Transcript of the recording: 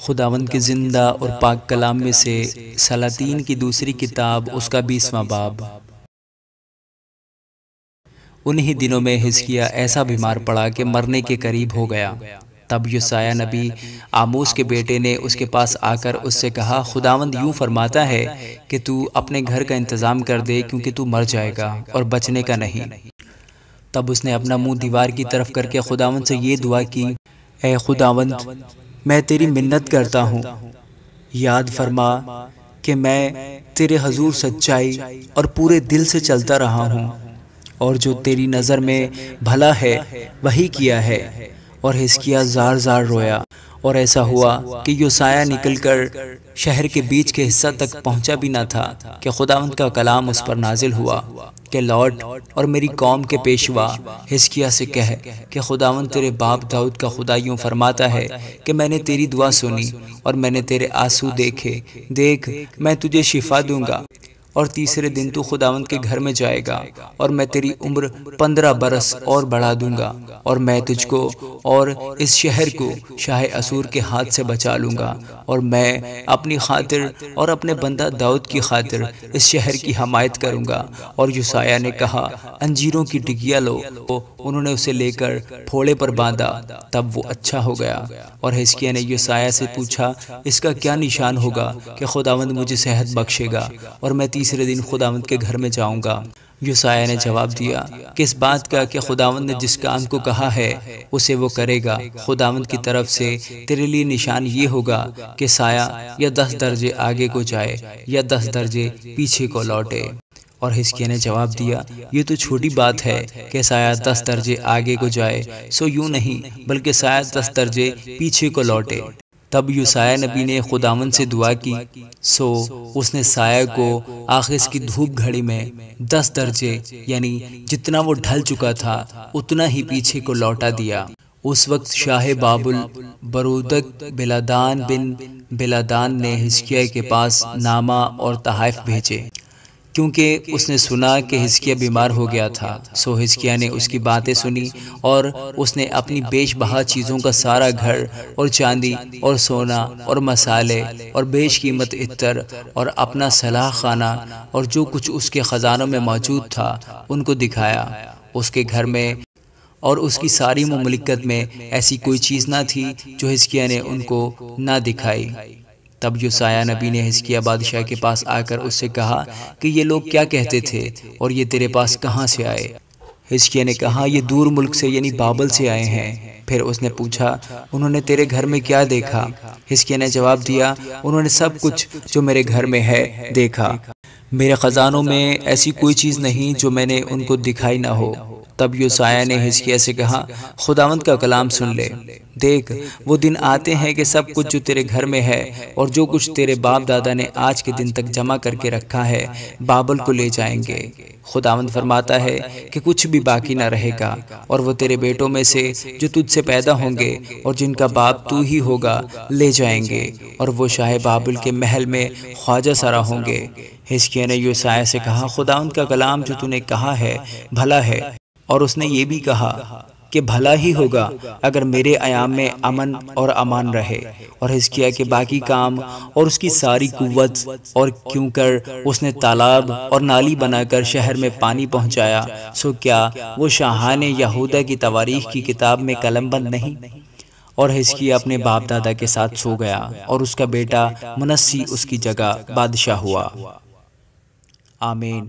خداوند کے زندہ اور پاک کلام میں سے سلاطین کی دوسری کتاب اس کا 20واں باب۔ انہی دنوں میں حزقیہ ایسا بیمار پڑا کہ مرنے کے قریب ہو گیا۔ تب یسایہ نبی آموس کے بیٹے نے اس کے پاس آ کر اس سے کہا، خداوند یوں فرماتا ہے کہ تو اپنے گھر کا انتظام کر دے، کیونکہ تو مر جائے گا اور بچنے کا نہیں۔ تب اس نے اپنا منہ دیوار کی طرف کر کے خداوند سے یہ دعا کی، اے خداوند، میں تیری منت کرتا ہوں، یاد فرما کہ میں تیرے حضور سچائی اور پورے دل سے چلتا رہا ہوں، اور جو تیری نظر میں بھلا ہے وہی کیا ہے۔ اور حزقیہ زار زار رویا، اور ایسا ہوا کہ یوسایہ نکل کر شہر کے بیچ کے حصہ تک پہنچا بھی نہ تھا کہ خداوند کا کلام اس پر نازل ہوا کہ لوٹ اور میری قوم کے پیشوا حزقیہ سے کہہ کہ خداوند تیرے باپ داؤد کا خدا یوں فرماتا ہے کہ میں نے تیری دعا سنی اور میں نے تیرے آنسو دیکھے، دیکھ میں تجھے شفا دوں گا، اور تیسرے دن تو خداوند کے گھر میں جائے گا، اور میں تیری عمر 15 برس اور بڑھا دوں گا، اور میں تجھ کو اور اس شہر کو شاہ اسور کے ہاتھ سے بچا لوں گا، اور میں اپنی خاطر اور اپنے بندہ داؤد کی خاطر اس شہر کی حمایت کروں گا۔ اور یوسایہ نے کہا، انجیروں کی ٹکیاں لو۔ انہوں نے اسے لے کر پھوڑے پر باندھا، تب وہ اچھا ہو گیا۔ اور حزقیہ نے یوسایہ سے پوچھا، اس کا کیا نشان ہوگا کہ خداوند مجھے صحت بخشے گا اور میں تیسرے دن خداوند کے گھر میں جاؤں گا؟ یوسایہ نے جواب دیا کہ اس بات کا کہ خداوند نے جس کام کو کہا ہے اسے وہ کرے گا۔ خداوند کی طرف سے تیرے لیے نشان یہ ہوگا کہ سایہ یا 10 درجے آگے کو جائے یا 10 درجے پیچھے کو لوٹے۔ اور حزقیہ نے جواب دیا، یہ تو چھوٹی بات ہے کہ سایہ 10 درجے آگے کو جائے، سو یوں نہیں بلکہ سایہ 10 درجے پیچھے کو لوٹے۔ تب یوسایہ نبی نے خداوند سے دعا کی، سو اس نے سایہ کو آخر کی دھوپ گھڑی میں 10 درجے یعنی جتنا وہ ڈھل چکا تھا اتنا ہی پیچھے کو لوٹا دیا۔ اس وقت شاہ بابل برودک بلادان بن بلادان نے حزقیہ کے پاس نامہ اور تحائف بھیجے، کیونکہ اس نے سنا کہ حزقیہ بیمار ہو گیا تھا۔ سو حزقیہ نے اس کی باتیں سنی، اور اس نے اپنی بیش بہا چیزوں کا سارا گھر اور چاندی اور سونا اور مسالے اور بیش قیمت عطر اور اپنا صلاح خانہ اور جو کچھ اس کے خزانوں میں موجود تھا ان کو دکھایا۔ اس کے گھر میں اور اس کی ساری مملکت میں ایسی کوئی چیز نہ تھی جو حزقیہ نے ان کو نہ دکھائی۔ تب یوسایہ نبی نے حزقیہ بادشاہ کے پاس آ کر اس سے کہا کہ یہ لوگ کیا کہتے تھے اور یہ تیرے پاس کہاں سے آئے؟ حزقیہ نے کہا، یہ دور ملک سے یعنی بابل سے آئے ہیں۔ پھر اس نے پوچھا، انہوں نے تیرے گھر میں کیا دیکھا؟ حزقیہ نے جواب دیا، انہوں نے سب کچھ جو میرے گھر میں ہے دیکھا۔ میرے خزانوں میں ایسی کوئی چیز نہیں جو میں نے ان کو دکھائی نہ ہو۔ تب یوسایہ نے حزقیہ سے کہا، خداوند کا کلام سن لے، دیکھ وہ دن آتے ہیں کہ سب کچھ جو تیرے گھر میں ہے اور جو کچھ تیرے باپ دادا نے آج کے دن تک جمع کر کے رکھا ہے بابل کو لے جائیں گے۔ خداوند فرماتا ہے کہ کچھ بھی باقی نہ رہے گا، اور وہ تیرے بیٹوں میں سے جو تجھ سے پیدا ہوں گے اور جن کا باپ تو ہی ہوگا لے جائیں گے، اور وہ شاہ بابل کے محل میں خواجہ سرا ہوں گے۔ حزقیہ نے یوسایہ سے کہا، خداوند کا کلام جو تو نے کہا ہے بھلا ہے، اور اس نے یہ بھی کہا کہ بھلا ہی ہوگا اگر میرے ایام میں امن اور امان رہے۔ اور حزقیہ کے باقی کام اور اس کی ساری قوت، اور کیوں کر اس نے تالاب اور نالی بنا کر شہر میں پانی پہنچایا، سو کیا وہ شاہان یہودا کی تواریخ کی کتاب میں قلم بند نہیں؟ اور حزقیہ اپنے باپ دادا کے ساتھ سو گیا، اور اس کا بیٹا منسی اس کی جگہ بادشاہ ہوا۔ آمین۔